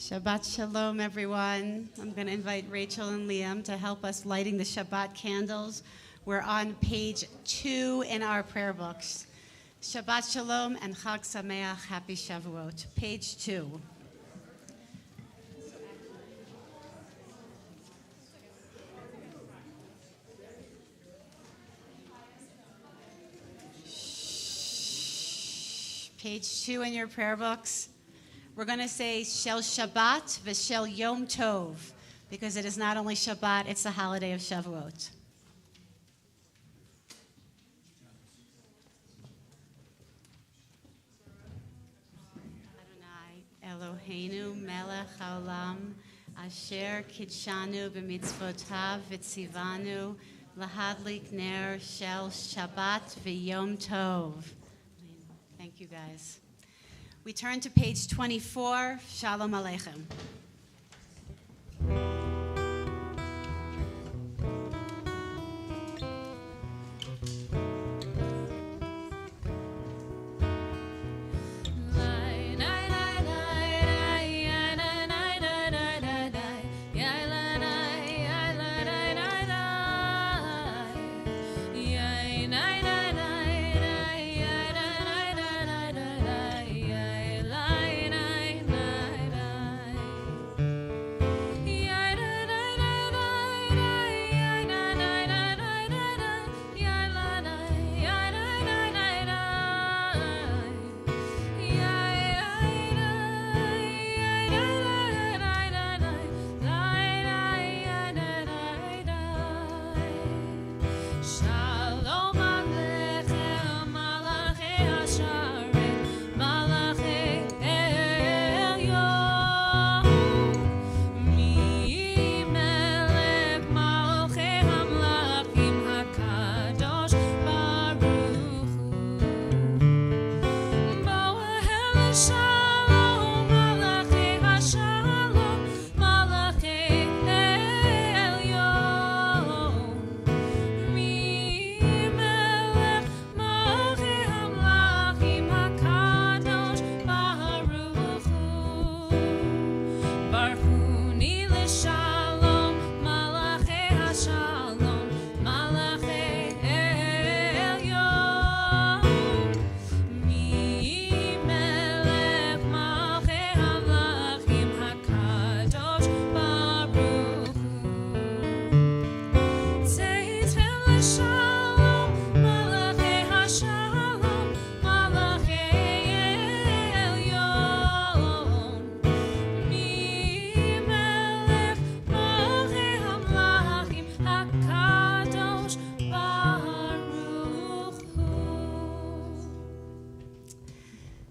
Shabbat Shalom, everyone. I'm going to invite Rachel and Liam to help us lighting the Shabbat candles. We're on page 2 in our prayer books. Shabbat Shalom and Chag Sameach, Happy Shavuot. Page 2. Page 2 in your prayer books. We're going to say Shel Shabbat v'Shel Yom Tov, because it is not only Shabbat, it's the holiday of Shavuot. Adonai Eloheinu melech haolam asher kidshanu b'mitzvotav v'tzivanu lahadlik ner shel Shabbat v'Yom Tov. Thank you, guys. We turn to page 24, Shalom Aleichem.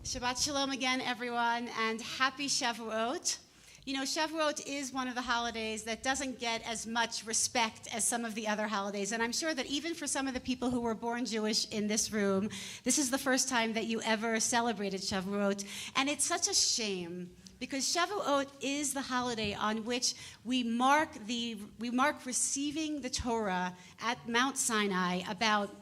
Shabbat Shalom again, everyone, and Happy Shavuot. You know, Shavuot is one of the holidays that doesn't get as much respect as some of the other holidays, and I'm sure that even for some of the people who were born Jewish in this room, this is the first time that you ever celebrated Shavuot, and it's such a shame, because Shavuot is the holiday on which we mark receiving the Torah at Mount Sinai about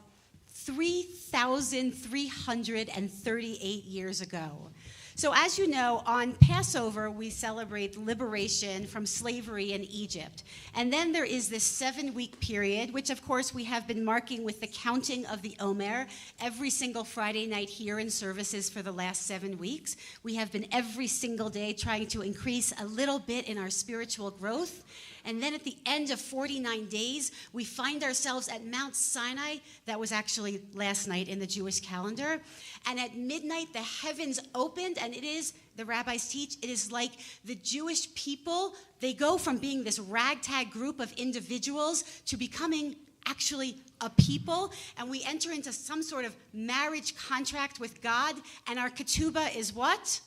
3,338 years ago. So as you know, on Passover, we celebrate liberation from slavery in Egypt. And then there is this 7-week period, which of course we have been marking with the counting of the Omer every single Friday night here in services for the last 7 weeks. We have been every single day trying to increase a little bit in our spiritual growth. And then at the end of 49 days, we find ourselves at Mount Sinai. That was actually last night in the Jewish calendar. And at midnight, the heavens opened, and it is, the rabbis teach, it is like the Jewish people, they go from being this ragtag group of individuals to becoming actually a people, and we enter into some sort of marriage contract with God, and our ketubah is what?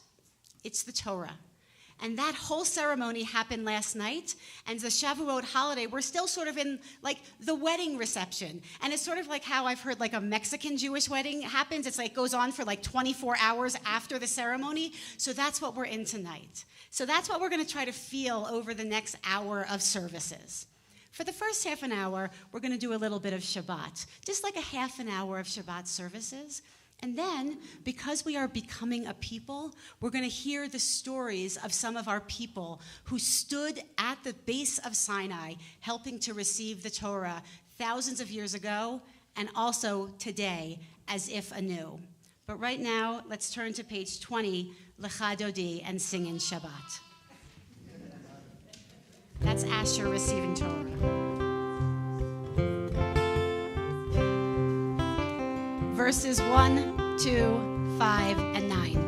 It's the Torah. And that whole ceremony happened last night, and the Shavuot holiday, we're still sort of in like the wedding reception. And it's sort of like how I've heard like a Mexican Jewish wedding happens. It's like goes on for like 24 hours after the ceremony. So that's what we're in tonight. So that's what we're going to try to feel over the next hour of services. For the first half an hour, we're going to do a little bit of Shabbat, just like a half an hour of Shabbat services. And then, because we are becoming a people, we're going to hear the stories of some of our people who stood at the base of Sinai, helping to receive the Torah thousands of years ago, and also today, as if anew. But right now, let's turn to page 20, Lecha Dodi, and sing in Shabbat. That's Asher receiving Torah. Verses 1, 2, 5, and 9.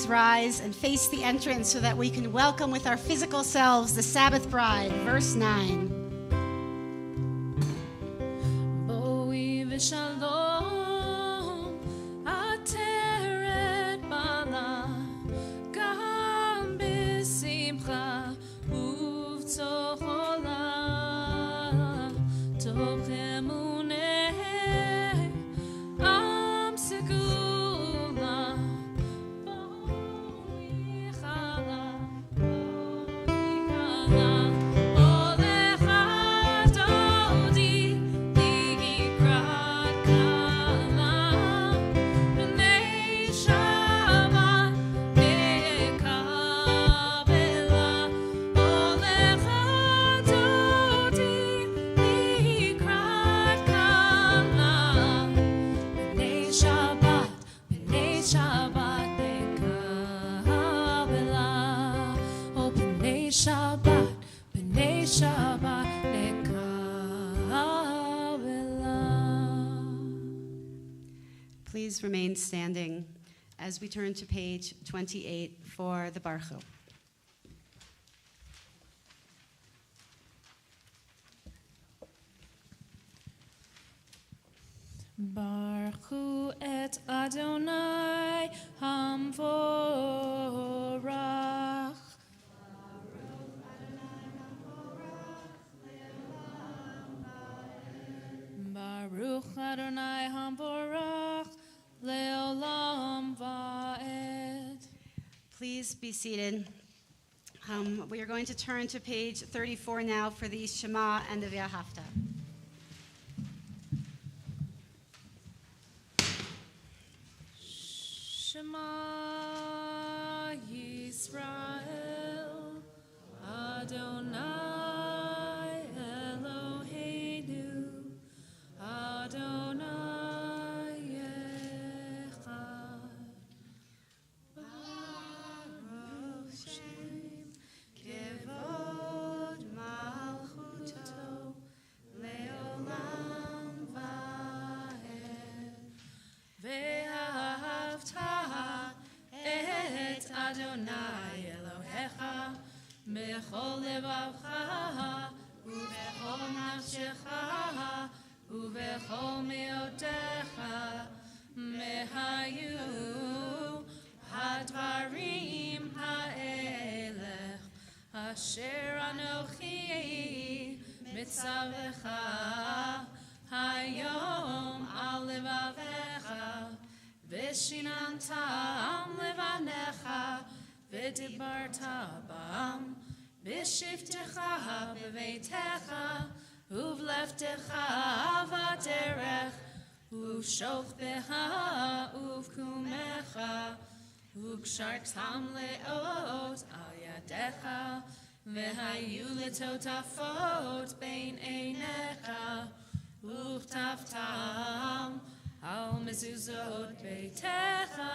Rise and face the entrance so that we can welcome with our physical selves the Sabbath bride. Verse 9. Boi v'shalom ateret bala gam b'simcha uv'tzoch olam tov emuneh am segula. Ole Shabbat nekabela. Oh, B'nai Shabbat, B'nai Shabbat nekabela. Please remain standing as we turn to page 28 for the Barchu. Baruch et Adonai Hamvorach. Baruch Adonai Hamvorach Leolam Va'ed. Please be seated. We are going to turn to page 34 now for the Shema and the V'ahavta. Shema Yisrael Adonai Eloheinu Adonai Echad. Baruch Shem Kevod Malchuto Leolam Va'ed. Ve'ahavta et Adonai Elohecha bechol levavcha ubechol nafshecha ubechol meotecha mehayu hadvarim ha'elech asher anochi mitzavecha hayom al levavecha Vishinantam levanecha, v'dibarta bam, v'shiftecha b'veitecha, uvleftecha v'derech, uvshochbecha uvkumecha, ukshartam leot al yadecha, v'hayu letotafot bein einecha, uchtaftam, Al mezuzot beitecha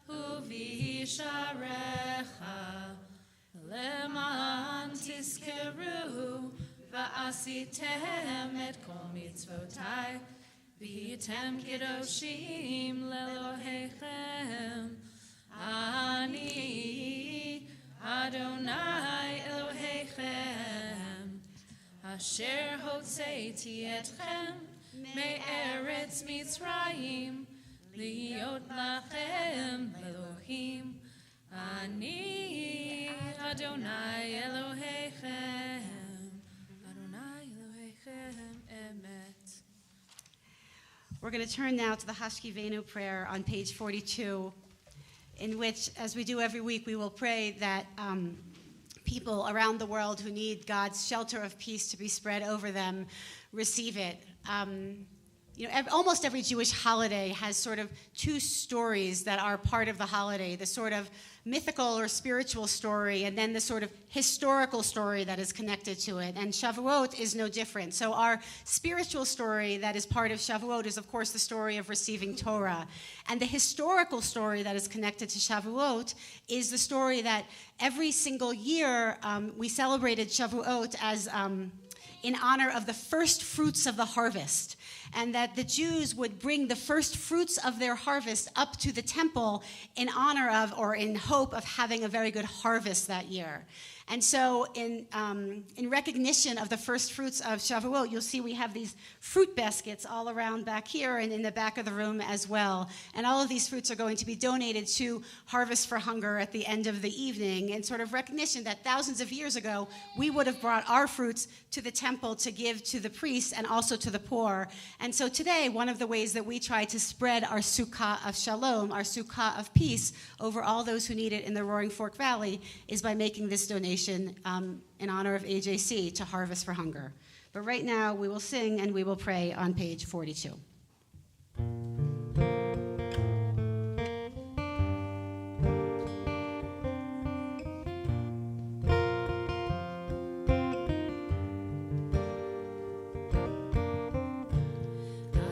uvisharecha leman tiskeru va'asitem et kol mitzvotai v'yitem kedoshim lelohechem ani Adonai Elohechem asher hotzeiti etchem Me'eretz Mitzrayim, liot lachem Elohim, ani Adonai Elohechem, Adonai Elohechem emet. We're going to turn now to the Hashkivenu prayer on page 42, in which, as we do every week, we will pray that people around the world who need God's shelter of peace to be spread over them receive it. Almost every Jewish holiday has sort of two stories that are part of the holiday, the sort of mythical or spiritual story, and then the sort of historical story that is connected to it. And Shavuot is no different. So our spiritual story that is part of Shavuot is, of course, the story of receiving Torah. And the historical story that is connected to Shavuot is the story that every single year we celebrated Shavuot as in honor of the first fruits of the harvest, and that the Jews would bring the first fruits of their harvest up to the temple in honor of, or in hope of, having a very good harvest that year. And so in recognition of the first fruits of Shavuot, you'll see we have these fruit baskets all around back here and in the back of the room as well. And all of these fruits are going to be donated to Harvest for Hunger at the end of the evening, in sort of recognition that thousands of years ago, we would have brought our fruits to the temple to give to the priests and also to the poor. And so today, one of the ways that we try to spread our sukkah of shalom, our sukkah of peace, over all those who need it in the Roaring Fork Valley is by making this donation in honor of AJC to Harvest for Hunger. But right now, we will sing and we will pray on page 42.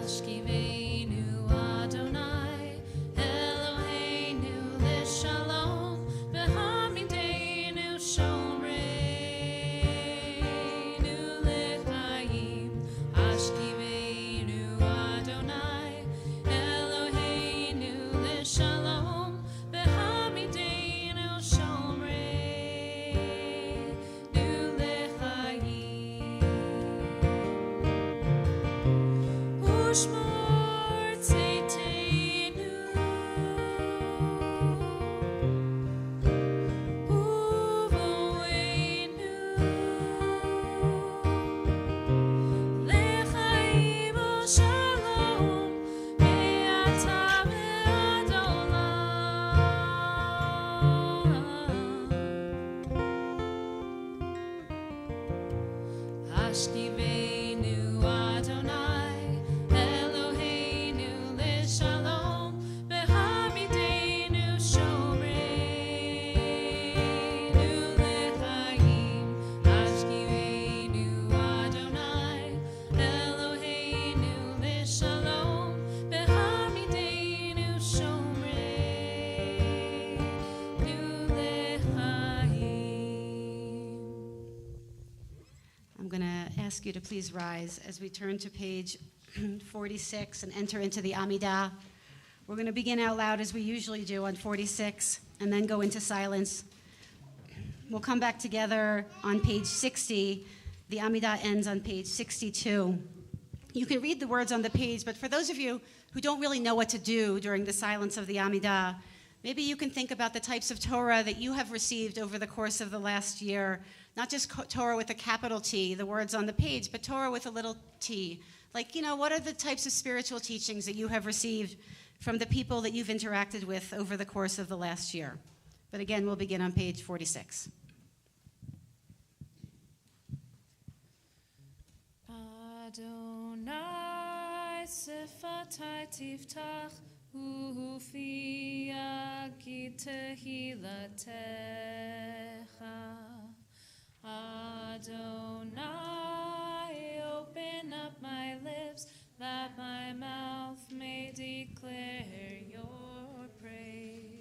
Ashkivenu Adonai Elohim ask you to please rise as we turn to page 46 and enter into the Amidah. We're going to begin out loud as we usually do on 46 and then go into silence. We'll come back together on page 60. The Amidah ends on page 62. You can read the words on the page, but for those of you who don't really know what to do during the silence of the Amidah, maybe you can think about the types of Torah that you have received over the course of the last year. Not just Torah with a capital T, the words on the page, but Torah with a little t. Like, what are the types of spiritual teachings that you have received from the people that you've interacted with over the course of the last year? But again, we'll begin on page 46. Adonai Sifatai Tiftach Ufi Yagid Tehilatecha Adonai, open up my lips, that my mouth may declare your praise.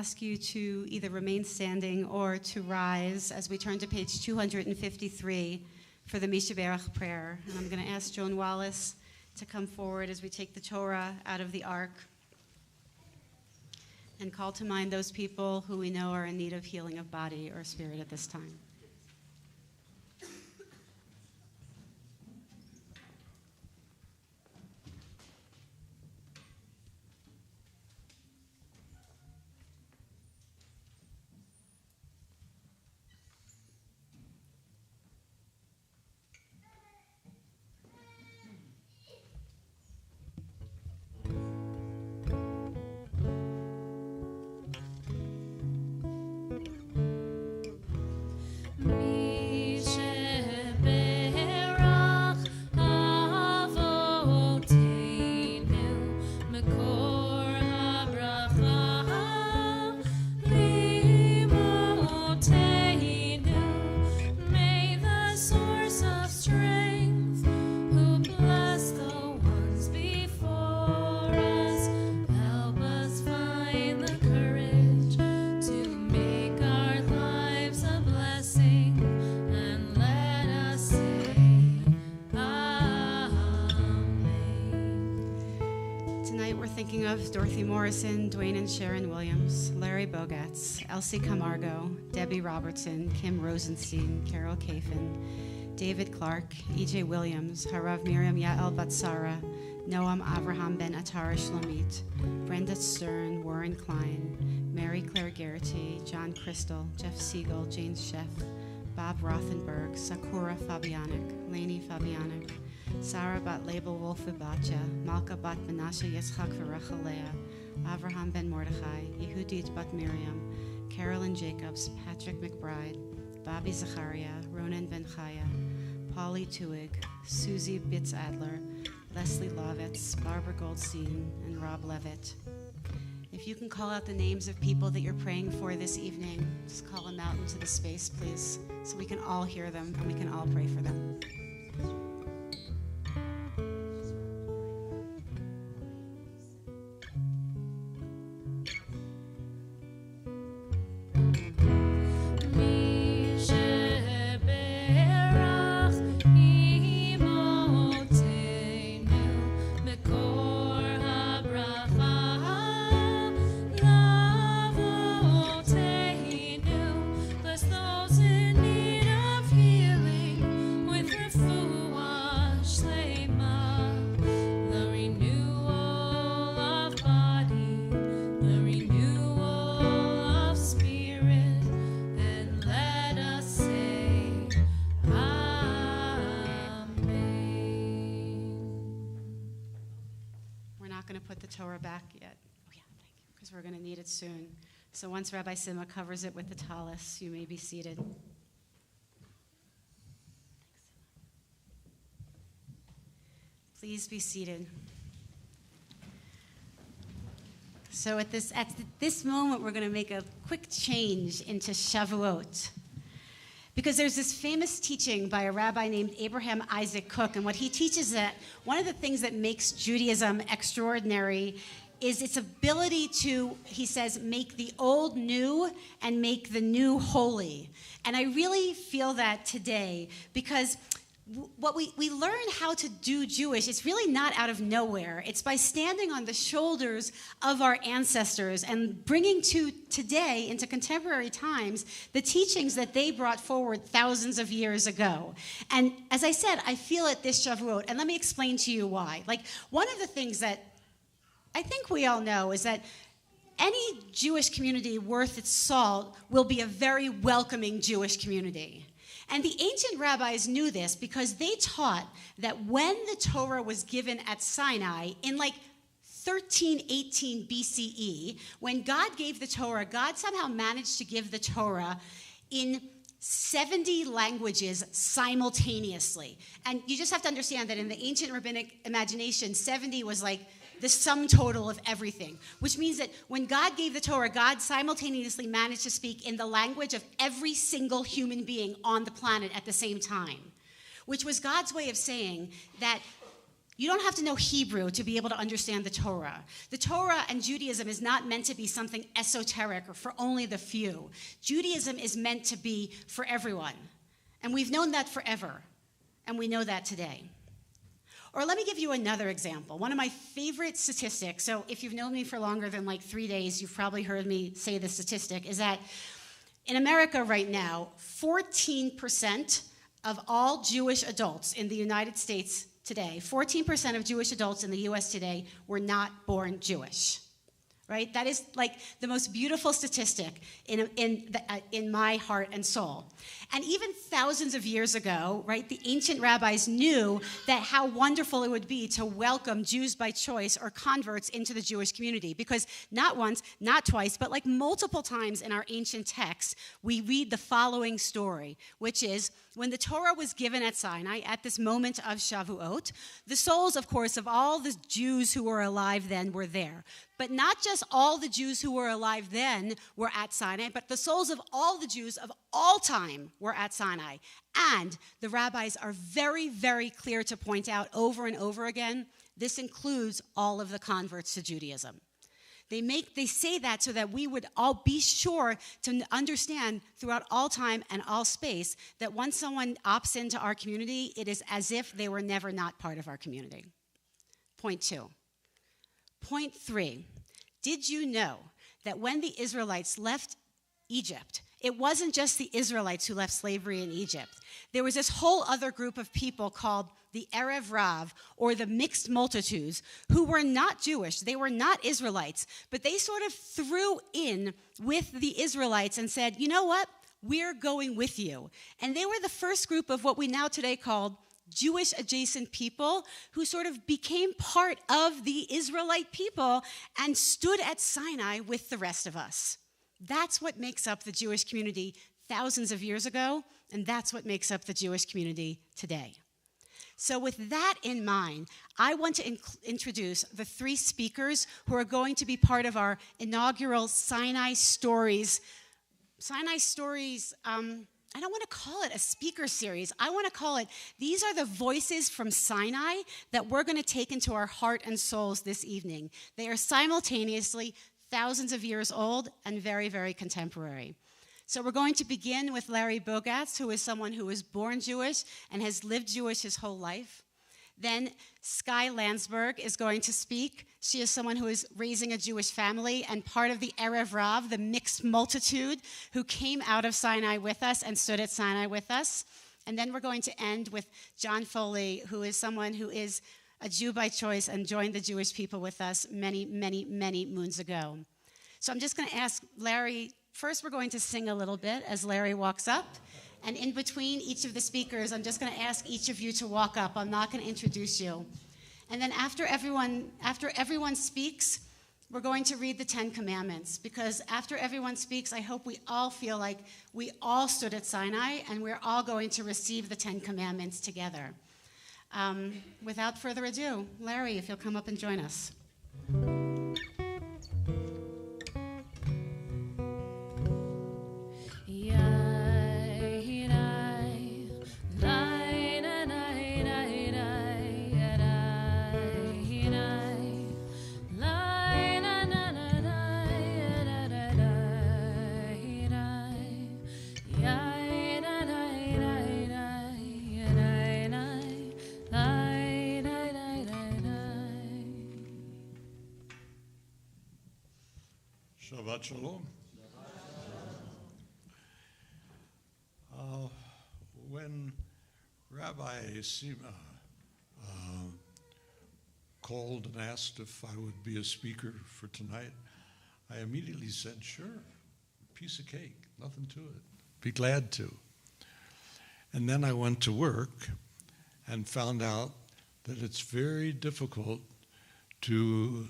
Ask you to either remain standing or to rise as we turn to page 253 for the Mishaberach prayer. And I'm going to ask Joan Wallace to come forward as we take the Torah out of the ark and call to mind those people who we know are in need of healing of body or spirit at this time. Dorothy Morrison, Dwayne and Sharon Williams, Larry Bogatz, Elsie Camargo, Debbie Robertson, Kim Rosenstein, Carol Kafin, David Clark, E.J. Williams, Harav Miriam Yael Batsara, Noam Avraham Ben Atara Shlomit, Brenda Stern, Warren Klein, Mary Claire Garrity, John Crystal, Jeff Siegel, James Sheff, Bob Rothenberg, Sakura Fabianik, Lainey Fabianik, Sarah Bat Label Wolfe-Batja, Malka Bat Menashe Yitzchak V'Rachalea, Avraham Ben Mordechai, Yehudit Bat Miriam, Carolyn Jacobs, Patrick McBride, Bobby Zacharia, Ronan Ben Chaya, Polly Tuig, Susie Bitz Adler, Leslie Lovitz, Barbara Goldstein, and Rob Levitt. If you can call out the names of people that you're praying for this evening, just call them out into the space, please, so we can all hear them and we can all pray for them. Torah back yet. Oh yeah, thank you, because we're going to need it soon. So once Rabbi Sima covers it with the tallis, you may be seated. Please be seated. So at this moment, we're going to make a quick change into Shavuot. Because there's this famous teaching by a rabbi named Abraham Isaac Cook, and what he teaches that one of the things that makes Judaism extraordinary is its ability to, he says, make the old new and make the new holy. And I really feel that today because what we learn how to do Jewish, it's really not out of nowhere. It's by standing on the shoulders of our ancestors and bringing to today, into contemporary times, the teachings that they brought forward thousands of years ago. And as I said, I feel it this Shavuot, and let me explain to you why. Like, one of the things that I think we all know is that any Jewish community worth its salt will be a very welcoming Jewish community. And the ancient rabbis knew this because they taught that when the Torah was given at Sinai in like 1318 BCE, when God gave the Torah, God somehow managed to give the Torah in 70 languages simultaneously. And you just have to understand that in the ancient rabbinic imagination, 70 was like the sum total of everything, which means that when God gave the Torah, God simultaneously managed to speak in the language of every single human being on the planet at the same time, which was God's way of saying that you don't have to know Hebrew to be able to understand the Torah. The Torah and Judaism is not meant to be something esoteric or for only the few. Judaism is meant to be for everyone. And we've known that forever, and we know that today. Or let me give you another example. One of my favorite statistics, so if you've known me for longer than like 3 days, you've probably heard me say this statistic, is that in America right now, 14% of all Jewish adults in the United States today, 14% of Jewish adults in the US today were not born Jewish. Right? That is like the most beautiful statistic in my heart and soul. And even thousands of years ago, right, the ancient rabbis knew that how wonderful it would be to welcome Jews by choice or converts into the Jewish community. Because not once, not twice, but like multiple times in our ancient texts, we read the following story, which is when the Torah was given at Sinai, at this moment of Shavuot, the souls, of course, of all the Jews who were alive then were there. But not just all the Jews who were alive then were at Sinai, but the souls of all the Jews of all time were at Sinai. And the rabbis are very, very clear to point out over and over again, this includes all of the converts to Judaism. They say that so that we would all be sure to understand throughout all time and all space that once someone opts into our community, it is as if they were never not part of our community. Point 2. Point 3. Did you know that when the Israelites left Egypt, it wasn't just the Israelites who left slavery in Egypt. There was this whole other group of people called the Erev Rav, or the mixed multitudes, who were not Jewish. They were not Israelites, but they sort of threw in with the Israelites and said, you know what? We're going with you. And they were the first group of what we now today call Jewish adjacent people who sort of became part of the Israelite people and stood at Sinai with the rest of us. That's what makes up the Jewish community thousands of years ago, and that's what makes up the Jewish community today. So with that in mind, I want to introduce the three speakers who are going to be part of our inaugural Sinai Stories. Sinai Stories, I don't want to call it a speaker series. I want to call it, these are the voices from Sinai that we're going to take into our heart and souls this evening. They are simultaneously thousands of years old and very, very contemporary. So we're going to begin with Larry Bogatz, who is someone who was born Jewish and has lived Jewish his whole life. Then Skye Landsberg is going to speak. She is someone who is raising a Jewish family and part of the Erev Rav, the mixed multitude, who came out of Sinai with us and stood at Sinai with us. And then we're going to end with John Foley, who is someone who is a Jew by choice and joined the Jewish people with us many, many, many moons ago. So I'm just going to ask Larry. First, we're going to sing a little bit as Larry walks up. And in between each of the speakers, I'm just going to ask each of you to walk up. I'm not going to introduce you. And then after everyone speaks, we're going to read the 10 Commandments. Because after everyone speaks, I hope we all feel like we all stood at Sinai and we're all going to receive the 10 Commandments together. Without further ado, Larry, if you'll come up and join us. Shabbat Shalom. When Rabbi Sima called and asked if I would be a speaker for tonight, I immediately said, sure, piece of cake, nothing to it, be glad to. And then I went to work and found out that it's very difficult to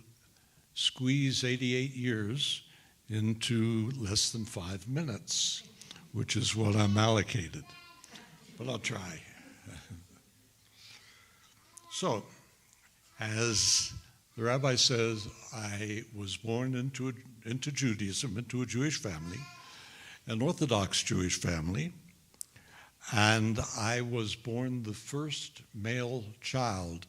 squeeze 88 years into less than 5 minutes, which is what I'm allocated. But I'll try. So, as the rabbi says, I was born into Judaism, into a Jewish family, an Orthodox Jewish family, and I was born the first male child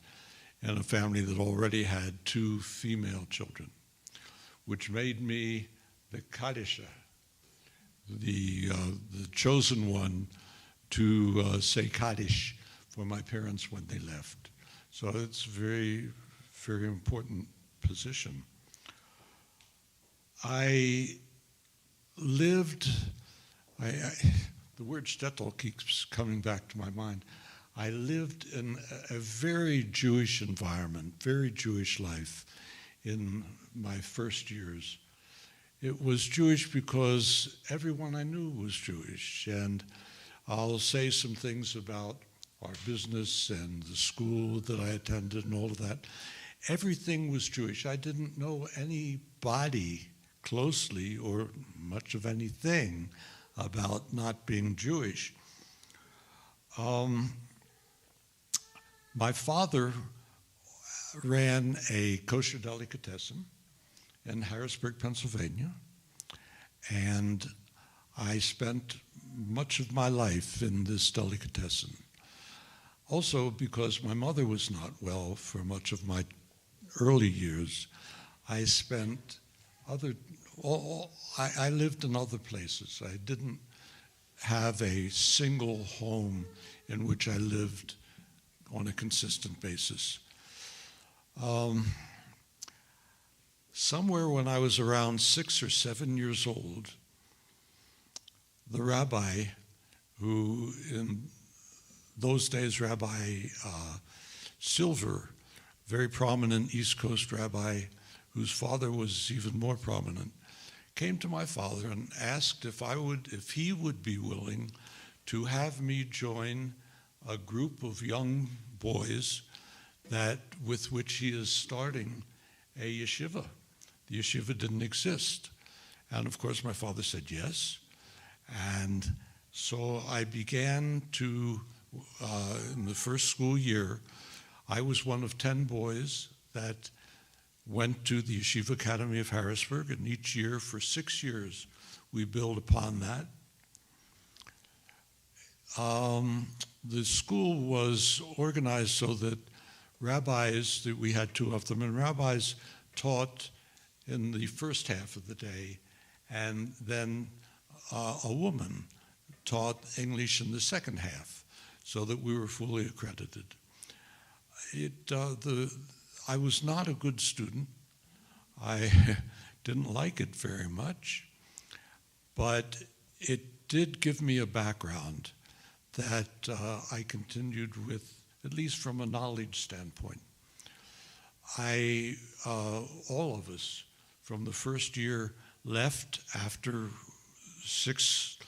in a family that already had 2 female children, which made me the Kadisha, the chosen one to say Kaddish for my parents when they left. So it's a very, very important position. I lived, the word shtetl keeps coming back to my mind. I lived in a very Jewish environment, very Jewish life in my first years. It was Jewish because everyone I knew was Jewish, and I'll say some things about our business and the school that I attended and all of that. Everything was Jewish. I didn't know anybody closely or much of anything about not being Jewish. My father ran a kosher delicatessen in Harrisburg, Pennsylvania, and I spent much of my life in this delicatessen. Also, because my mother was not well for much of my early years, I spent I lived in other places. I didn't have a single home in which I lived on a consistent basis. somewhere when I was around 6 or 7 years old, the rabbi, who in those days, Rabbi Silver, very prominent East Coast rabbi, whose father was even more prominent, came to my father and asked if he would be willing to have me join a group of young boys with which he is starting a yeshiva. The yeshiva didn't exist. And of course, my father said yes. And so I began to, in the first school year, I was one of 10 boys that went to the Yeshiva Academy of Harrisburg, and each year for 6 years we build upon that. The school was organized so that we had 2 of them, and rabbis taught in the first half of the day, and then a woman taught English in the second half, so that we were fully accredited. I was not a good student. I didn't like it very much, but it did give me a background that I continued with, at least from a knowledge standpoint. All of us from the first year left after 6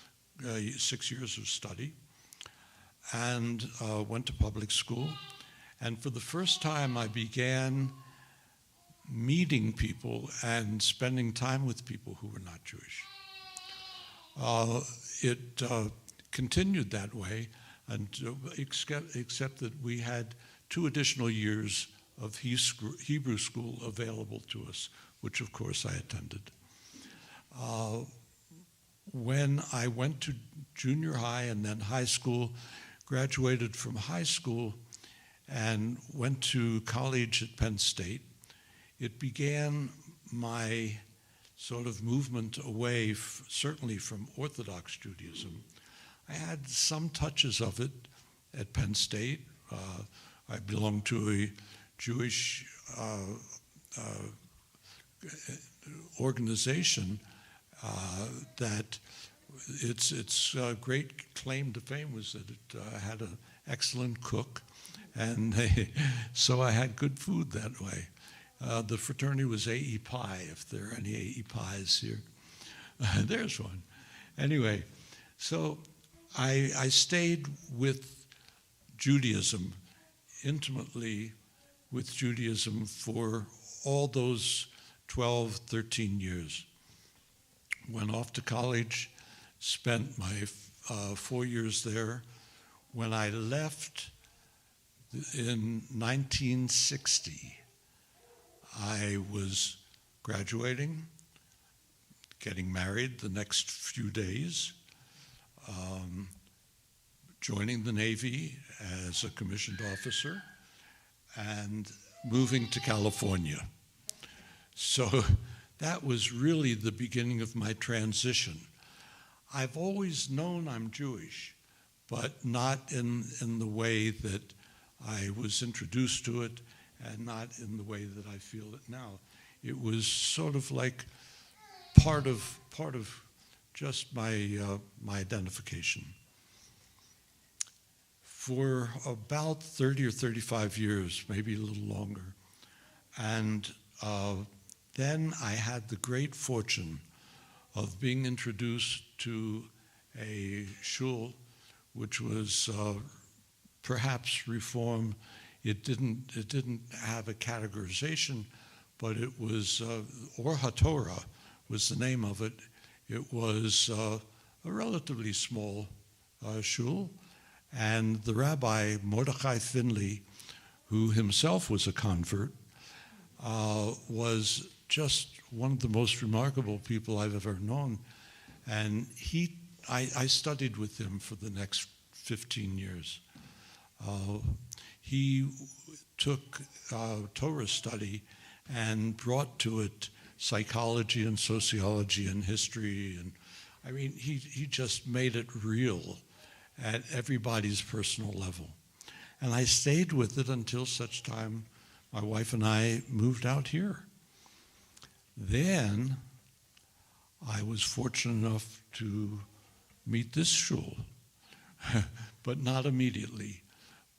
years of study and went to public school. And for the first time, I began meeting people and spending time with people who were not Jewish. It continued that way, and except that we had 2 additional years of Hebrew school available to us, which of course I attended. When I went to junior high and then high school, graduated from high school and went to college at Penn State, it began my sort of movement away, certainly from Orthodox Judaism. I had some touches of it at Penn State. I belonged to a Jewish organization that its great claim to fame was that it had an excellent cook, and so I had good food that way. The fraternity was AE Pi, if there are any AE Pi's here. There's one. Anyway, so I stayed with Judaism, intimately with Judaism, for all those 12, 13 years. Went off to college, spent my 4 years there. When I left in 1960, I was graduating, getting married the next few days, joining the Navy as a commissioned officer, and moving to California. So that was really the beginning of my transition. I've always known I'm Jewish, but not in the way that I was introduced to it, and not in the way that I feel it now. It was sort of like part of just my identification. For about 30 or 35 years, maybe a little longer, and then I had the great fortune of being introduced to a shul which was perhaps Reform. It didn't have a categorization, but it was Or HaTorah was the name of it. It was a relatively small shul, and the rabbi Mordechai Finley, who himself was a convert, was just one of the most remarkable people I've ever known. And I studied with him for the next 15 years. He took Torah study and brought to it psychology and sociology and history. And I mean, he just made it real at everybody's personal level. And I stayed with it until such time my wife and I moved out here. Then I was fortunate enough to meet this shul, but not immediately.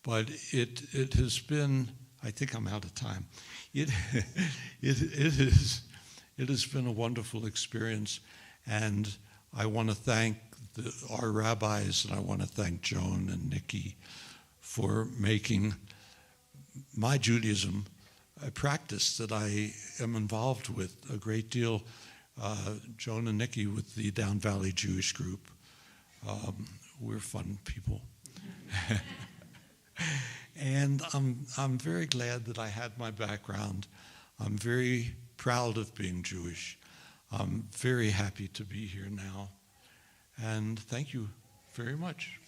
But it has been, I think I'm out of time. It has been a wonderful experience, and I want to thank our rabbis, and I want to thank Joan and Nikki for making my Judaism a practice that I am involved with a great deal. Joan and Nikki with the Down Valley Jewish group. We're fun people. And I'm very glad that I had my background. I'm very proud of being Jewish. I'm very happy to be here now. And thank you very much.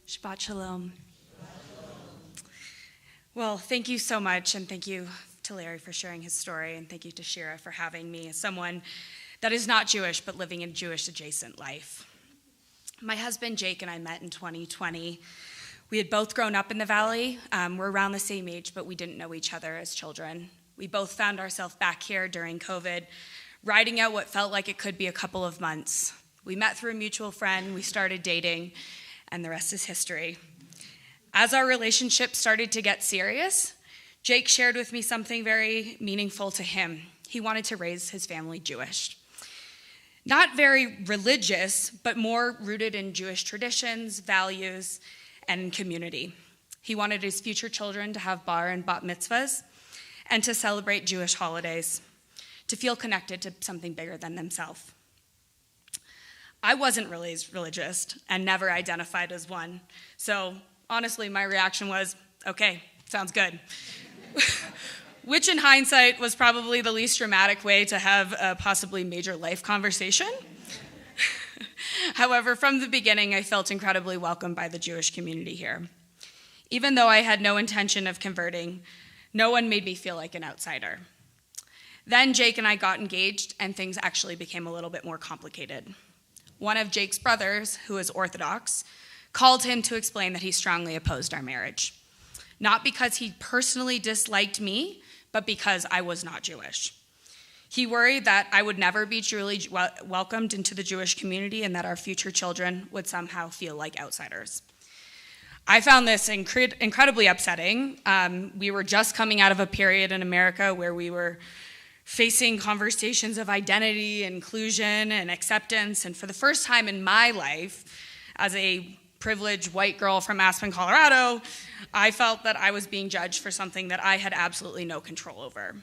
Shabbat Shalom. Well, thank you so much, and thank you to Larry for sharing his story, and thank you to Shira for having me as someone that is not Jewish but living a Jewish-adjacent life. My husband, Jake, and I met in 2020. We had both grown up in the Valley. We're around the same age, but we didn't know each other as children. We both found ourselves back here during COVID, riding out what felt like it could be a couple of months. We met through a mutual friend, we started dating, and the rest is history. As our relationship started to get serious, Jake shared with me something very meaningful to him. He wanted to raise his family Jewish. Not very religious, but more rooted in Jewish traditions, values, and community. He wanted his future children to have bar and bat mitzvahs and to celebrate Jewish holidays, to feel connected to something bigger than themselves. I wasn't raised religious and never identified as one. So honestly, my reaction was, okay, sounds good. Which in hindsight was probably the least dramatic way to have a possibly major life conversation. However, from the beginning, I felt incredibly welcomed by the Jewish community here. Even though I had no intention of converting, no one made me feel like an outsider. Then Jake and I got engaged, and things actually became a little bit more complicated. One of Jake's brothers, who is Orthodox, called him to explain that he strongly opposed our marriage. Not because he personally disliked me, but because I was not Jewish. He worried that I would never be truly welcomed into the Jewish community and that our future children would somehow feel like outsiders. I found this incredibly upsetting. We were just coming out of a period in America where we were facing conversations of identity, inclusion, and acceptance. And for the first time in my life, as a privileged white girl from Aspen, Colorado, I felt that I was being judged for something that I had absolutely no control over.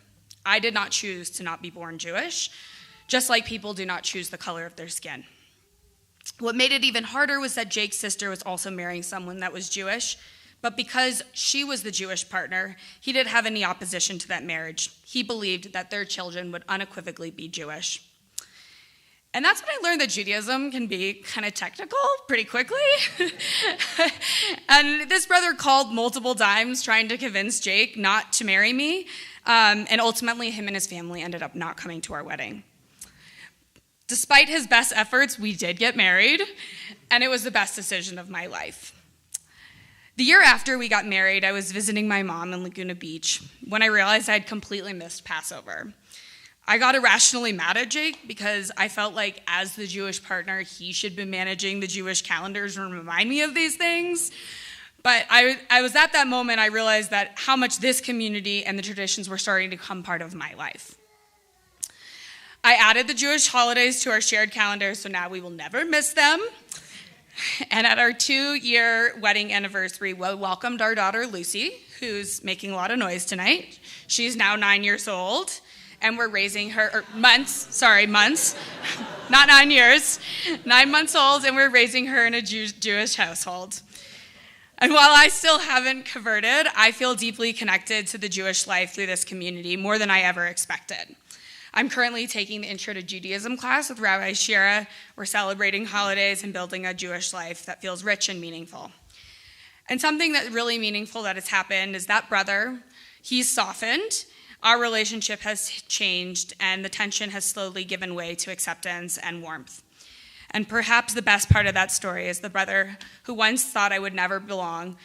I did not choose to not be born Jewish, just like people do not choose the color of their skin. What made it even harder was that Jake's sister was also marrying someone that was Jewish, but because she was the Jewish partner, he didn't have any opposition to that marriage. He believed that their children would unequivocally be Jewish. And that's when I learned that Judaism can be kind of technical pretty quickly. And this brother called multiple times trying to convince Jake not to marry me, and ultimately him and his family ended up not coming to our wedding. Despite his best efforts, we did get married, and it was the best decision of my life. The year after we got married, I was visiting my mom in Laguna Beach when I realized I had completely missed Passover. I got irrationally mad at Jake because I felt like as the Jewish partner, he should be managing the Jewish calendars and remind me of these things. But I was at that moment, I realized that how much this community and the traditions were starting to become part of my life. I added the Jewish holidays to our shared calendar, so now we will never miss them. And at our 2-year wedding anniversary, we welcomed our daughter, Lucy, who's making a lot of noise tonight. She's now 9 years old, and we're raising her, months, not 9 years, 9 months old, and we're raising her in a Jewish household. And while I still haven't converted, I feel deeply connected to the Jewish life through this community more than I ever expected. I'm currently taking the Intro to Judaism class with Rabbi Shira. We're celebrating holidays and building a Jewish life that feels rich and meaningful. And something that's really meaningful that has happened is that brother, he's softened, our relationship has changed, and the tension has slowly given way to acceptance and warmth. And perhaps the best part of that story is the brother who once thought I would never belong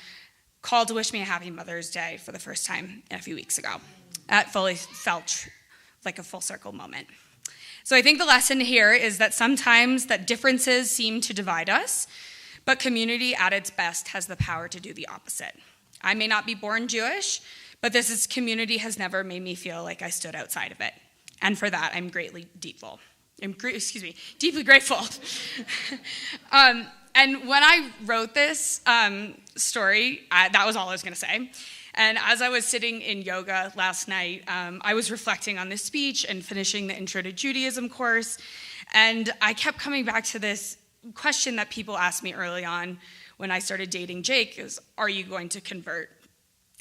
called to wish me a happy Mother's Day for the first time a few weeks ago. That fully felt like a full circle moment. So I think the lesson here is that sometimes that differences seem to divide us, but community at its best has the power to do the opposite. I may not be born Jewish, but this community has never made me feel like I stood outside of it. And for that, I'm deeply grateful. And when I wrote this story, that was all I was going to say. And as I was sitting in yoga last night, I was reflecting on this speech and finishing the Intro to Judaism course. And I kept coming back to this question that people asked me early on when I started dating Jake is, are you going to convert?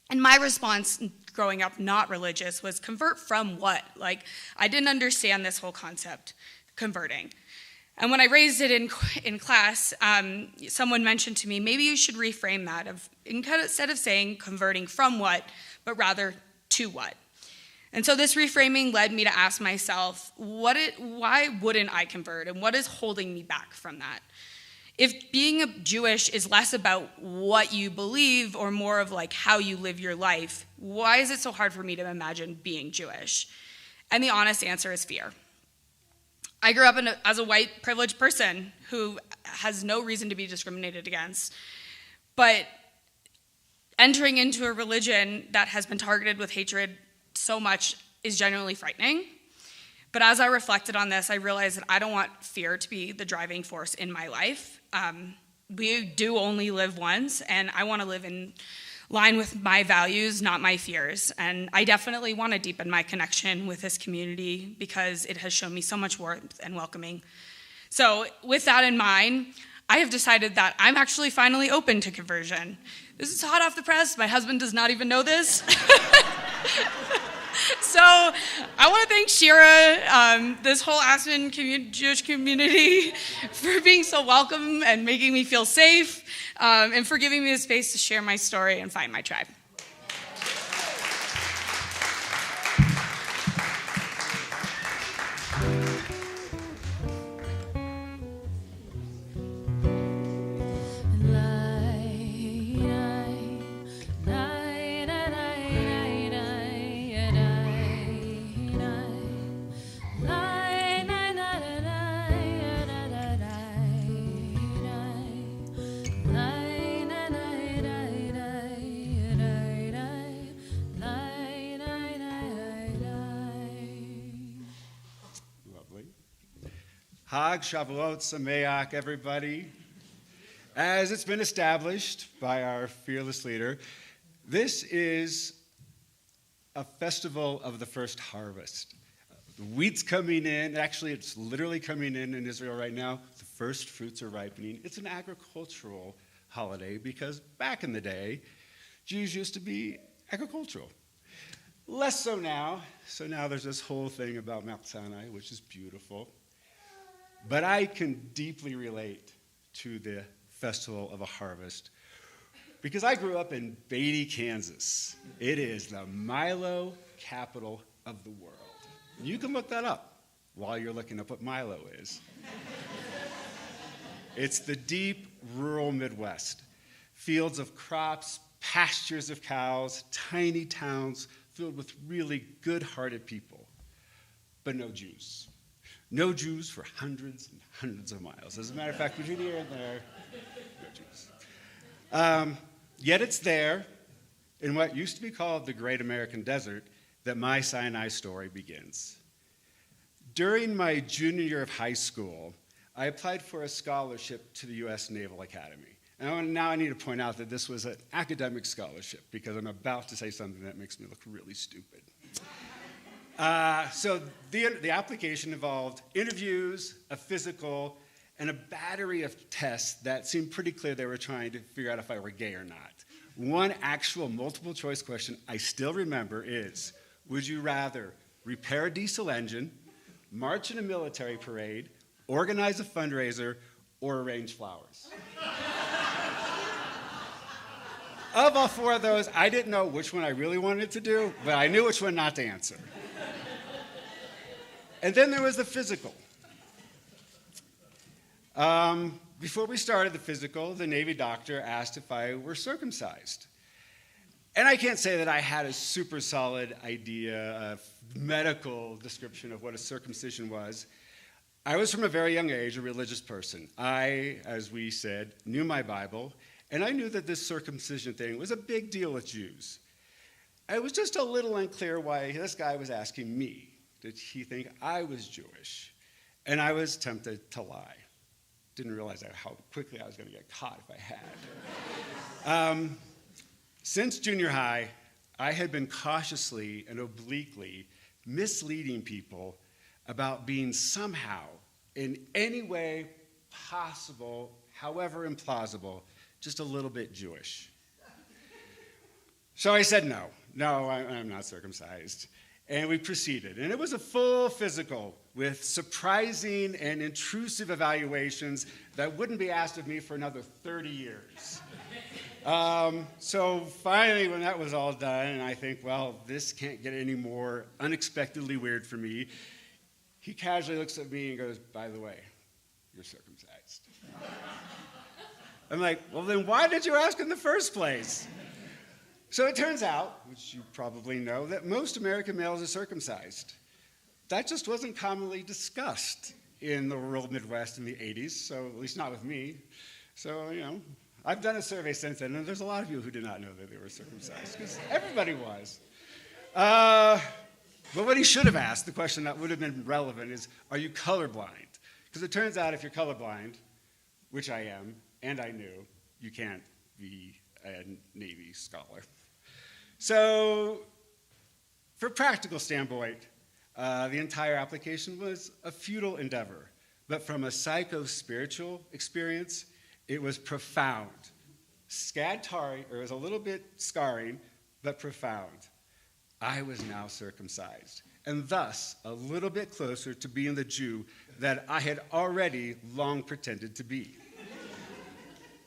And my response growing up not religious was convert from what? Like, I didn't understand this whole concept, converting. And when I raised it in class, someone mentioned to me, maybe you should reframe that instead of saying converting from what, but rather to what. And so this reframing led me to ask myself, why wouldn't I convert? And what is holding me back from that? If being a Jewish is less about what you believe or more of like how you live your life, why is it so hard for me to imagine being Jewish? And the honest answer is fear. I grew up as a white privileged person who has no reason to be discriminated against, but entering into a religion that has been targeted with hatred so much is genuinely frightening. But as I reflected on this, I realized that I don't want fear to be the driving force in my life. We do only live once, and I want to live in line with my values, not my fears. And I definitely want to deepen my connection with this community because it has shown me so much warmth and welcoming. So with that in mind, I have decided that I'm actually finally open to conversion. This is hot off the press. My husband does not even know this. So I want to thank Shira, this whole Aspen Jewish community for being so welcome and making me feel safe, and for giving me the space to share my story and find my tribe. Hag Shavuot Sameach, everybody. As it's been established by our fearless leader, this is a festival of the first harvest. The wheat's coming in. Actually, it's literally coming in Israel right now. The first fruits are ripening. It's an agricultural holiday because back in the day, Jews used to be agricultural. Less so now. So now there's this whole thing about Mount Sinai, which is beautiful. But I can deeply relate to the Festival of a Harvest because I grew up in Beatty, Kansas. It is the Milo capital of the world. You can look that up while you're looking up what Milo is. It's the deep rural Midwest. Fields of crops, pastures of cows, tiny towns filled with really good-hearted people, but no Jews. No Jews for hundreds and hundreds of miles. As a matter of fact, between here and there, no Jews. Yet it's there, in what used to be called the Great American Desert, that my Sinai story begins. During my junior year of high school, I applied for a scholarship to the U.S. Naval Academy. And now I need to point out that this was an academic scholarship because I'm about to say something that makes me look really stupid. So the application involved interviews, a physical, and a battery of tests that seemed pretty clear they were trying to figure out if I were gay or not. One actual multiple choice question I still remember is, would you rather repair a diesel engine, march in a military parade, organize a fundraiser, or arrange flowers? Of all four of those, I didn't know which one I really wanted to do, but I knew which one not to answer. And then there was the physical. Before we started the physical, the Navy doctor asked if I were circumcised. And I can't say that I had a super solid idea, a medical description of what a circumcision was. I was from a very young age a religious person. I, as we said, knew my Bible, and I knew that this circumcision thing was a big deal with Jews. I was just a little unclear why this guy was asking me. Did he think I was Jewish? And I was tempted to lie. Didn't realize how quickly I was going to get caught if I had. Since junior high, I had been cautiously and obliquely misleading people about being somehow, in any way possible, however implausible, just a little bit Jewish. So I said no, I'm not circumcised. And we proceeded. And it was a full physical with surprising and intrusive evaluations that wouldn't be asked of me for another 30 years. So finally, when that was all done, and I think, well, this can't get any more unexpectedly weird for me, he casually looks at me and goes, by the way, you're circumcised. I'm like, well, then why did you ask in the first place? So it turns out, which you probably know, that most American males are circumcised. That just wasn't commonly discussed in the rural Midwest in the 80s, so at least not with me. So, I've done a survey since then, and there's a lot of you who did not know that they were circumcised, because everybody was. But what he should have asked, the question that would have been relevant, is, are you colorblind? Because it turns out if you're colorblind, which I am, and I knew, you can't be a Navy scholar. So, from a practical standpoint, the entire application was a futile endeavor. But from a psycho-spiritual experience, it was profound. It was a little bit scarring, but profound. I was now circumcised, and thus a little bit closer to being the Jew that I had already long pretended to be.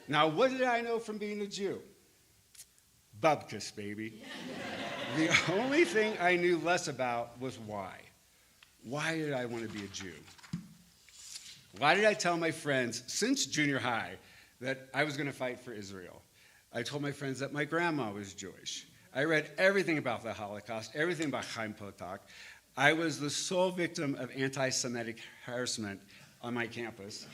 Now, what did I know from being a Jew? Bubkus, baby. The only thing I knew less about was why. Why did I want to be a Jew? Why did I tell my friends since junior high that I was going to fight for Israel? I told my friends that my grandma was Jewish. I read everything about the Holocaust, everything about Chaim Potok. I was the sole victim of anti-Semitic harassment on my campus.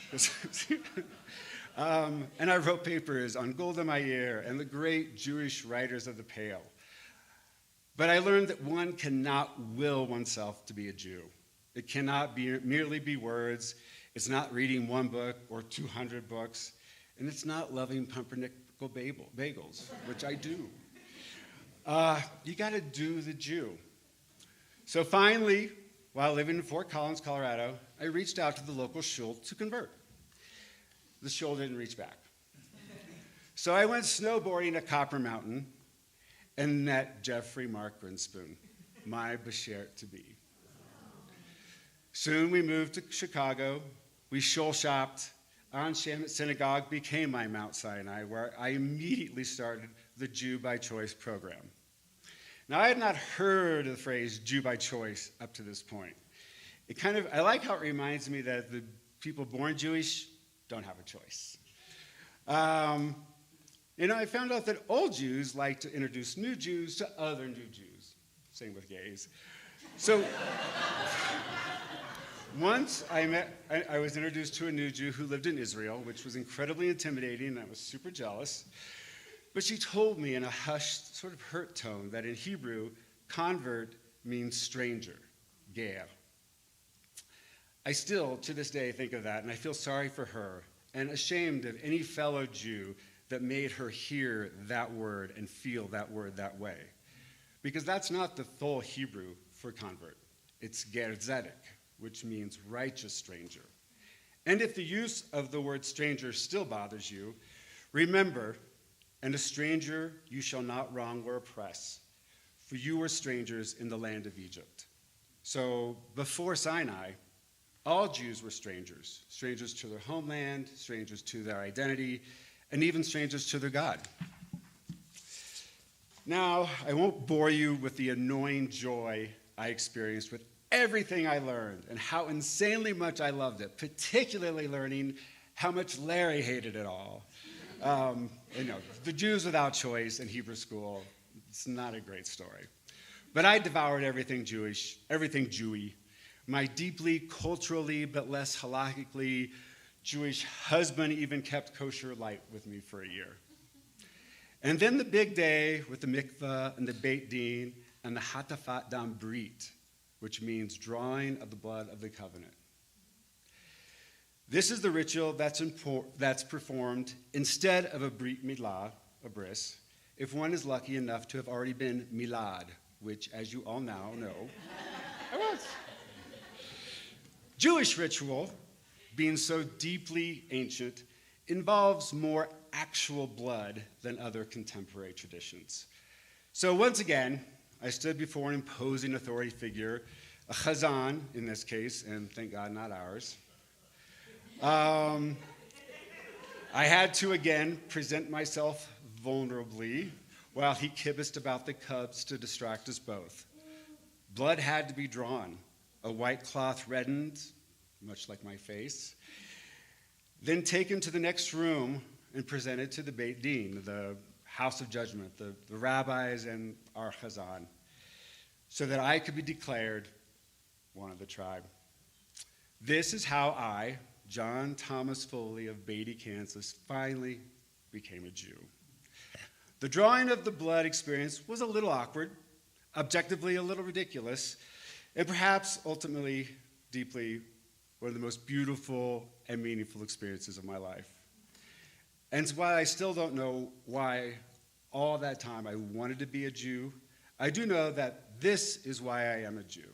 And I wrote papers on Golda Meir and the great Jewish writers of the Pale. But I learned that one cannot will oneself to be a Jew. It cannot merely be words. It's not reading one book or 200 books. And it's not loving pumpernickel bagels, which I do. You got to do the Jew. So finally, while living in Fort Collins, Colorado, I reached out to the local shul to convert. The shul didn't reach back. So I went snowboarding at Copper Mountain and met Jeffrey Mark Grinspoon, my Bashert-to-be. Soon we moved to Chicago. We shul shopped. On Shamet Synagogue became my Mount Sinai, where I immediately started the Jew by Choice program. Now, I had not heard of the phrase Jew by choice up to this point. I like how it reminds me that the people born Jewish don't have a choice. I found out that old Jews like to introduce new Jews to other new Jews. Same with gays. So once I was introduced to a new Jew who lived in Israel, which was incredibly intimidating, and I was super jealous. But she told me in a hushed, sort of hurt tone that in Hebrew, convert means stranger, ger. I still, to this day, think of that, and I feel sorry for her and ashamed of any fellow Jew that made her hear that word and feel that word that way. Because that's not the full Hebrew for convert. It's ger tzedek, which means righteous stranger. And if the use of the word stranger still bothers you, remember, and a stranger you shall not wrong or oppress, for you were strangers in the land of Egypt. So before Sinai, all Jews were strangers, strangers to their homeland, strangers to their identity, and even strangers to their God. Now, I won't bore you with the annoying joy I experienced with everything I learned and how insanely much I loved it, particularly learning how much Larry hated it all. The Jews without choice in Hebrew school, it's not a great story. But I devoured everything Jewish, everything Jewy. My deeply culturally but less halakhically Jewish husband even kept kosher light with me for a year. And then the big day with the mikveh and the Beit Din and the Hatafat Dam Brit, which means drawing of the blood of the covenant. This is the ritual that's performed instead of a Brit Milah, a bris, if one is lucky enough to have already been milad, which, as you all now know, I was. Jewish ritual, being so deeply ancient, involves more actual blood than other contemporary traditions. So once again, I stood before an imposing authority figure, a chazan in this case, and thank God not ours. I had to again present myself vulnerably while he kibitzed about the cubs to distract us both. Blood had to be drawn, a white cloth reddened, much like my face, then taken to the next room and presented to the Beit Din, the house of judgment, the rabbis and our chazan, so that I could be declared one of the tribe. This is how I, John Thomas Foley of Beatty, Kansas, finally became a Jew. The drawing of the blood experience was a little awkward, objectively a little ridiculous, and perhaps ultimately deeply one of the most beautiful and meaningful experiences of my life. And while I still don't know why all that time I wanted to be a Jew, I do know that this is why I am a Jew.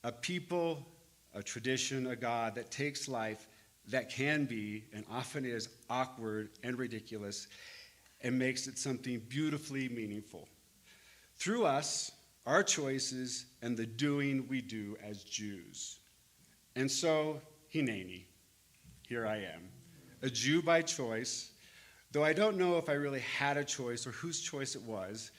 A people, a tradition, a God that takes life that can be and often is awkward and ridiculous and makes it something beautifully meaningful. Through us, our choices, and the doing we do as Jews. And so, Hineni, here I am, a Jew by choice, though I don't know if I really had a choice or whose choice it was,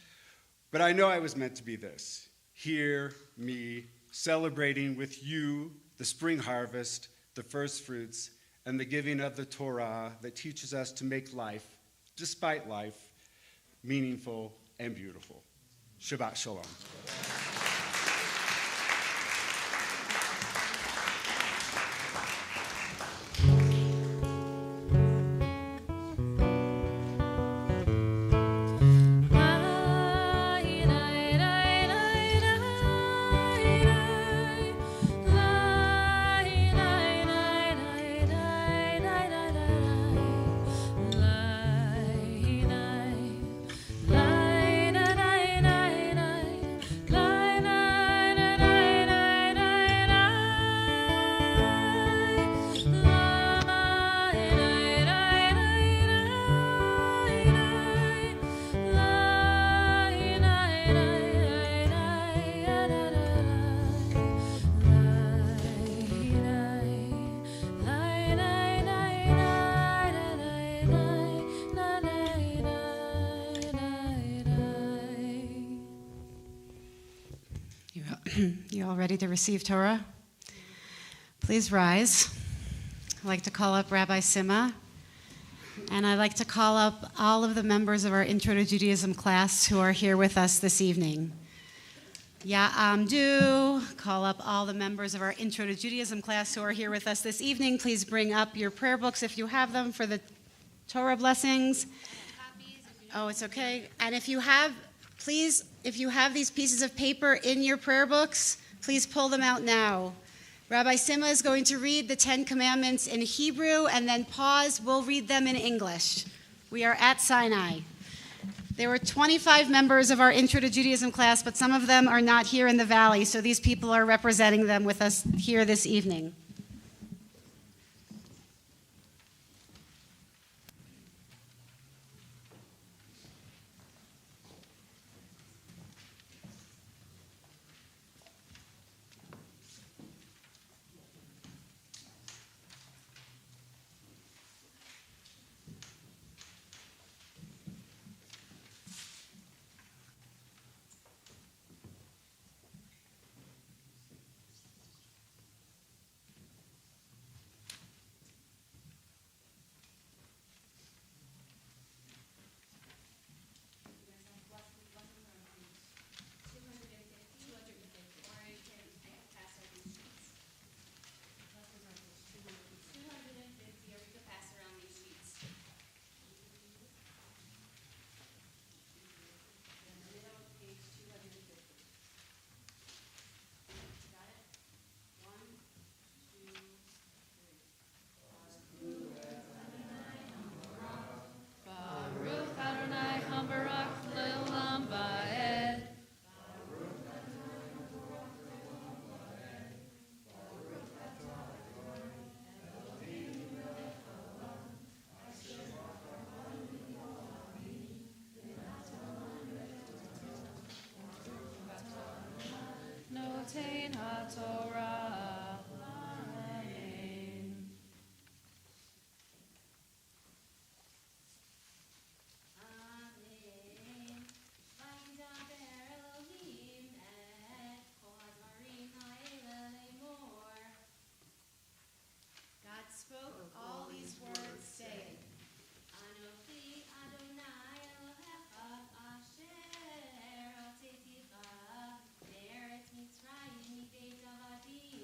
but I know I was meant to be this. Here, me, celebrating with you the spring harvest, the first fruits, and the giving of the Torah that teaches us to make life, despite life, meaningful and beautiful. Shabbat Shalom. You all ready to receive Torah? Please rise. I'd like to call up Rabbi Sima, and I'd like to call up all of the members of our Intro to Judaism class who are here with us this evening. Ya'amdu, call up all the members of our Intro to Judaism class who are here with us this evening. Please bring up your prayer books if you have them for the Torah blessings. Oh, it's okay. And if you have these pieces of paper in your prayer books, please pull them out now. Rabbi Sima is going to read the 10 Commandments in Hebrew and then pause. We'll read them in English. We are at Sinai. There were 25 members of our Intro to Judaism class, but some of them are not here in the Valley, so these people are representing them with us here this evening. attain HaTorah. Amen. God spoke all these words, saying, Anochi Adonai Elohecha asher alteiticha be'eretz Mitzrayim mibeit avadim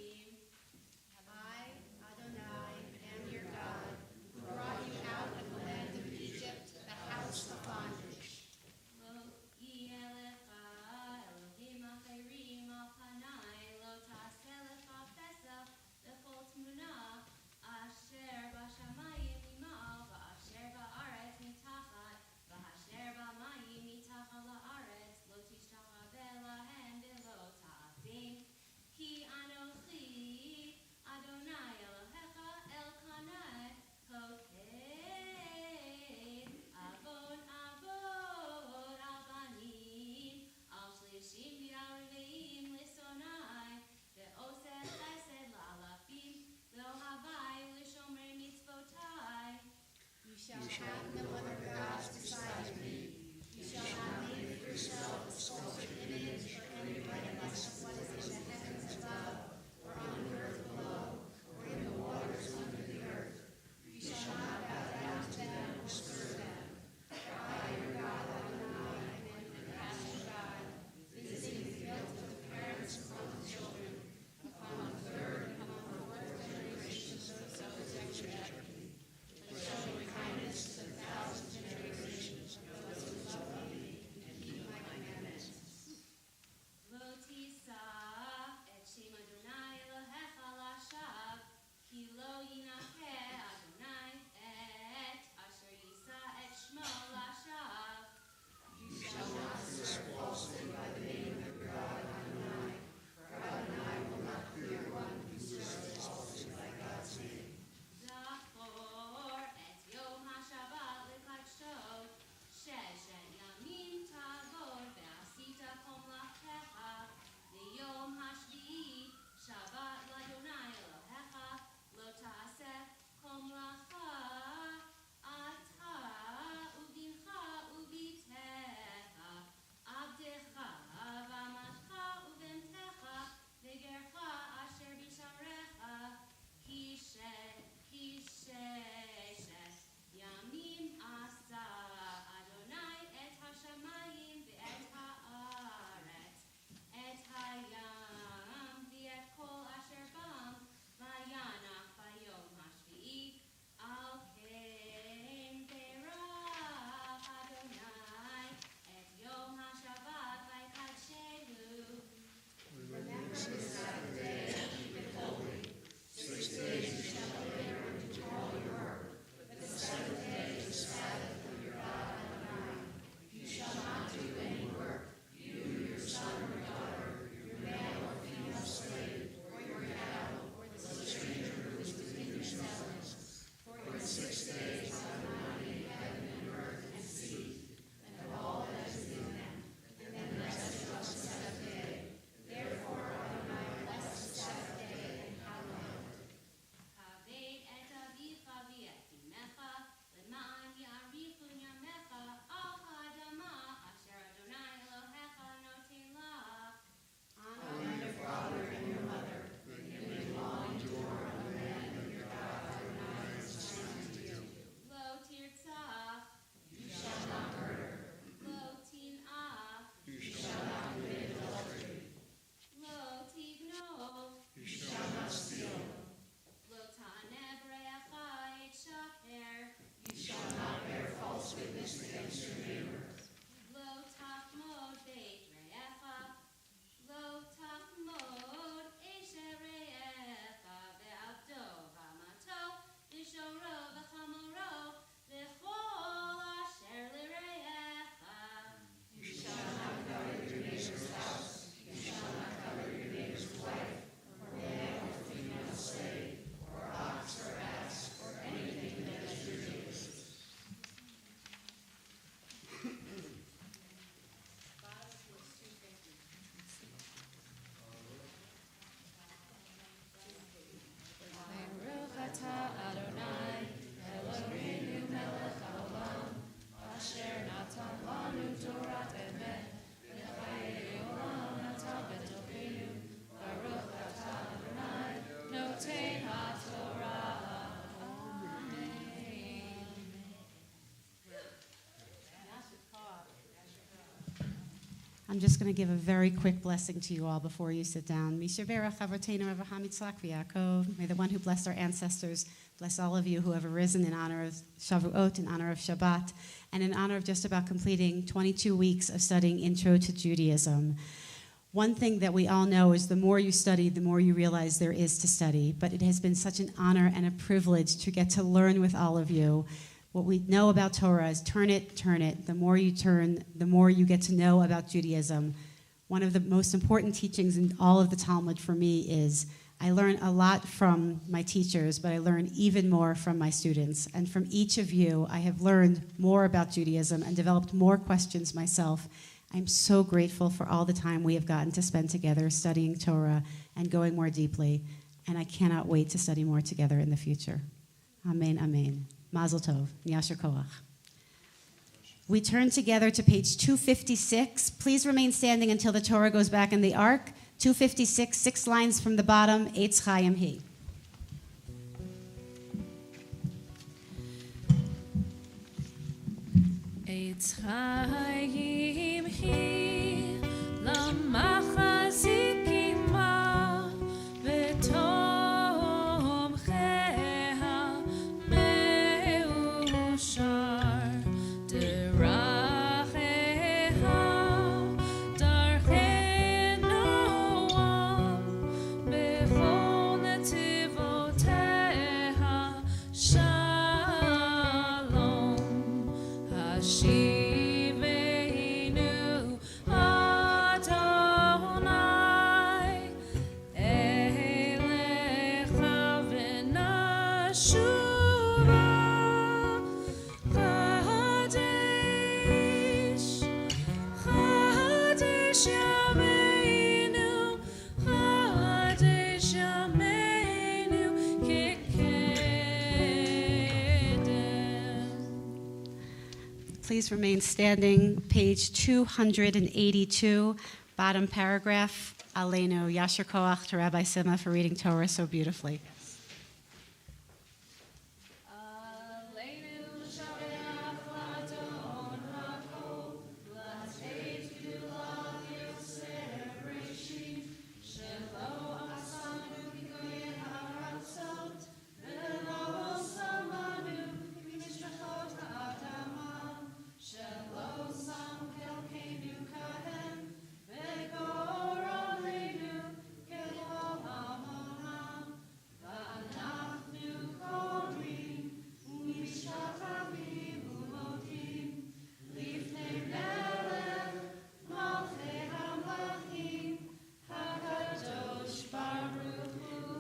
I'm just going to give a very quick blessing to you all before you sit down. May the one who blessed our ancestors bless all of you who have arisen in honor of Shavuot, in honor of Shabbat, and in honor of just about completing 22 weeks of studying Intro to Judaism. One thing that we all know is the more you study, the more you realize there is to study. But it has been such an honor and a privilege to get to learn with all of you. What we know about Torah is turn it, turn it. The more you turn, the more you get to know about Judaism. One of the most important teachings in all of the Talmud for me is I learn a lot from my teachers, but I learn even more from my students. And from each of you, I have learned more about Judaism and developed more questions myself. I'm so grateful for all the time we have gotten to spend together studying Torah and going more deeply. And I cannot wait to study more together in the future. Amen, amen. Mazel tov, Yasher koach. We turn together to page 256. Please remain standing until the Torah goes back in the ark. 256, 6 lines from the bottom, Eitz Chaim Hi. Eitz Chaim Hi, Lamachazikim Ma, V'tomcheha Meushar, Deracheha, Darchei Noam, B'chol Netivoteha, Shalom, Hashivenu Adonai Elecha v'nashuva Chadesh Chadesh Yameinu Chadesh Yameinu K'kedem. Please remain standing. Page 282, bottom paragraph. Aleinu, Yasher koach to Rabbi Sima for reading Torah so beautifully.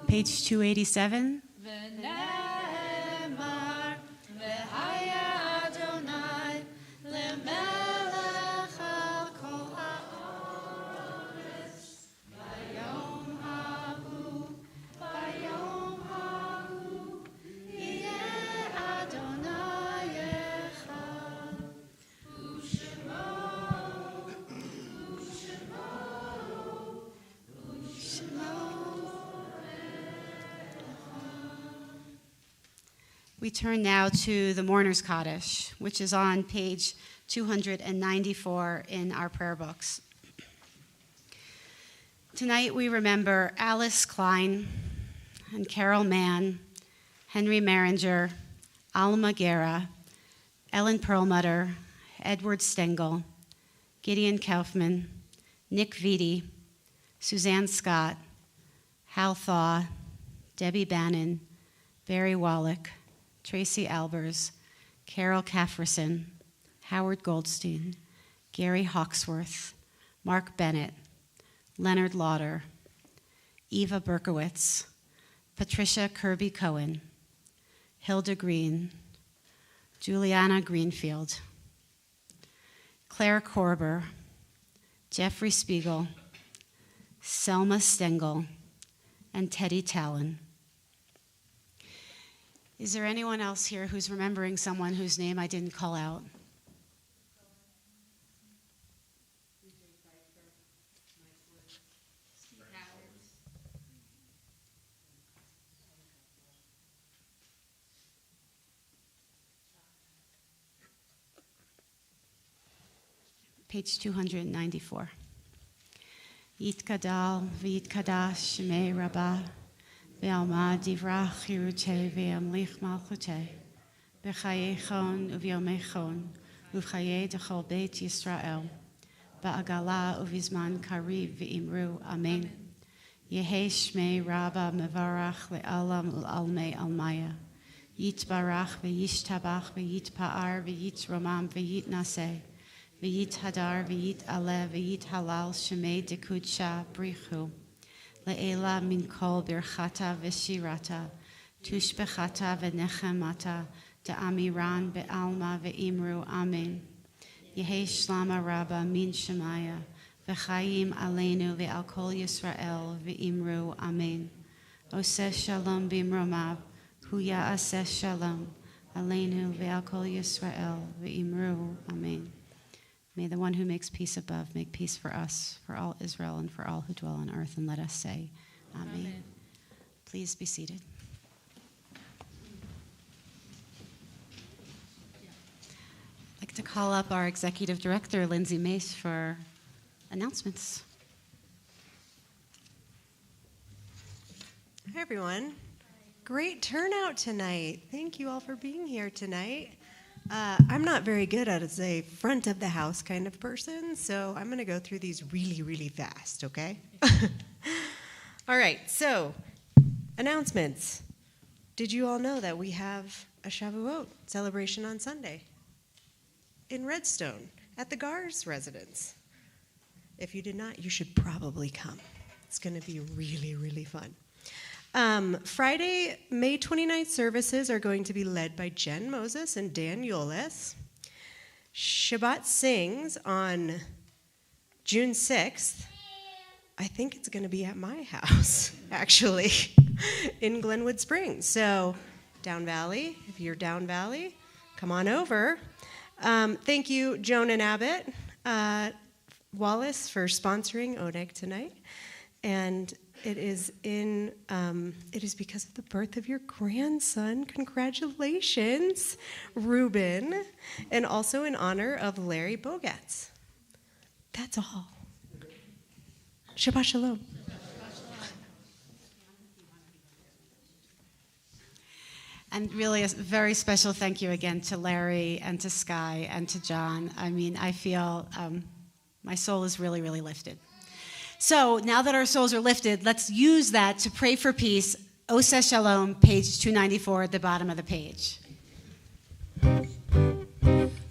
Page 287. V'nemar v'haya Adonai lemelech al kol ha'aretz bayom hahu yeh Adonai echad u'shemo We turn now to the Mourner's Kaddish, which is on page 294 in our prayer books. Tonight we remember Alice Klein and Carol Mann, Henry Maringer, Alma Guerra, Ellen Perlmutter, Edward Stengel, Gideon Kaufman, Nick Vitti, Suzanne Scott, Hal Thaw, Debbie Bannon, Barry Wallach, Tracy Albers, Carol Cafferson, Howard Goldstein, Gary Hawksworth, Mark Bennett, Leonard Lauder, Eva Berkowitz, Patricia Kirby Cohen, Hilda Green, Juliana Greenfield, Claire Korber, Jeffrey Spiegel, Selma Stengel, and Teddy Talon. Is there anyone else here who's remembering someone whose name I didn't call out? Page 294. Yitkadal v'yitkadash shmei Rabbah, ve'alma divrach chirutei ve'amlich malchutei, b'chayei chon u'v'yomei chon, u'v'chayei dechol beit Yisrael, ba'agala u'vizman kariv v'imru, Amen. Yehei shmei Rabbah mevarach le'alam u'almei almaya, Yitbarach ve'yishtabach ve'yitpa'ar ve'yitromam ve'yitnaseh, V'yit hadar, v'yit aleh, v'yit halal, shemei dekudsha brichu. Le'ela min kol birchata v'shirata, tushbechata v'nechemata, de'amiran be'alma ve'imru, Amen. Yehei shlama rabba min shemaya, v'chayim aleinu ve'al kol Yisrael, ve'imru, Amen. Oseh shalom bimromav, hu ya'aseh shalom, aleinu ve'al kol Yisrael, ve'imru, Amen. May the one who makes peace above make peace for us, for all Israel, and for all who dwell on earth. And let us say, Amen. Amen. Please be seated. I'd like to call up our Executive Director, Lindsay Mace, for announcements. Hi, everyone. Great turnout tonight. Thank you all for being here tonight. I'm not very good as a front of the house kind of person, so I'm going to go through these really, really fast, okay? All right, so announcements. Did you all know that we have a Shavuot celebration on Sunday in Redstone at the Gars residence? If you did not, you should probably come. It's going to be really, really fun. Friday, May 29th services are going to be led by Jen Moses and Dan Yoles. Shabbat Sings on June 6th. I think it's going to be at my house, actually, in Glenwood Springs. So, Down Valley, if you're Down Valley, come on over. Thank you, Joan and Abbott Wallace, for sponsoring Oneg tonight. And it is because of the birth of your grandson. Congratulations, Reuben. And also in honor of Larry Bogatz. That's all. Shabbat Shalom. And really a very special thank you again to Larry and to Sky and to John. I mean, I feel my soul is really, really lifted. So now that our souls are lifted, let's use that to pray for peace. Oseh Shalom, page 294 at the bottom of the page.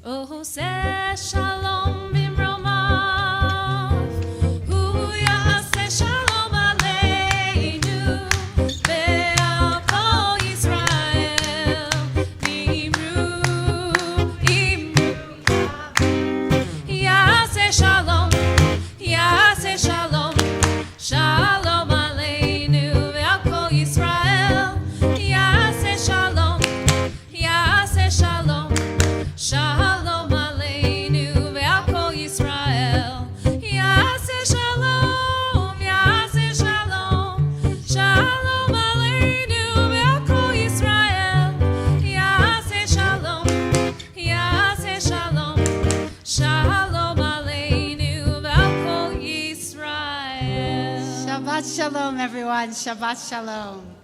Oseh Shalom bimromav, hu ya'aseh shalom aleinu, ve'al kol Yisrael, imru, ya'aseh shalom, ya'aseh shalom, shalom aleinu, ve'al kol Yisrael, ya'aseh shalom, ya'aseh shalom, shalom aleinu ve'al kol Yisrael. Ya'aseh shalom, ya'aseh shalom, shalom aleinu ve'al kol Yisrael. Ya'aseh shalom, ya'aseh shalom, shalom aleinu ve'al kol Yisrael. Shabbat Shalom, everyone. Shabbat Shalom.